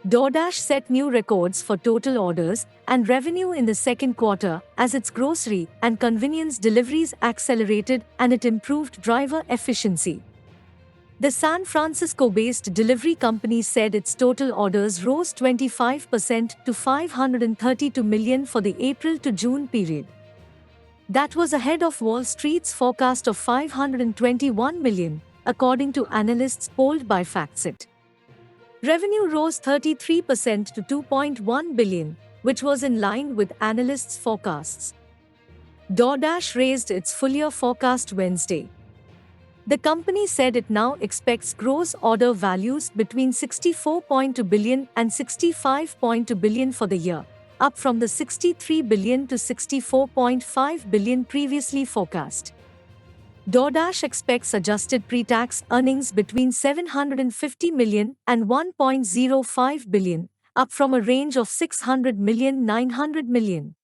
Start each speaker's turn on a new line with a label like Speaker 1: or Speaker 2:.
Speaker 1: DoorDash set new records for total orders and revenue in the second quarter as its grocery and convenience deliveries accelerated and it improved driver efficiency. The San Francisco-based delivery company said its total orders rose 25% to 532 million for the April to June period. That was ahead of Wall Street's forecast of 521 million, according to analysts polled by FactSet. Revenue rose 33% to 2.1 billion, which was in line with analysts' forecasts. DoorDash raised its full-year forecast Wednesday. The company said it now expects gross order values between 64.2 billion and 65.2 billion for the year, up from the 63 billion to 64.5 billion previously forecast. DoorDash expects adjusted pre-tax earnings between 750 million and 1.05 billion, up from a range of 600 million-900 million.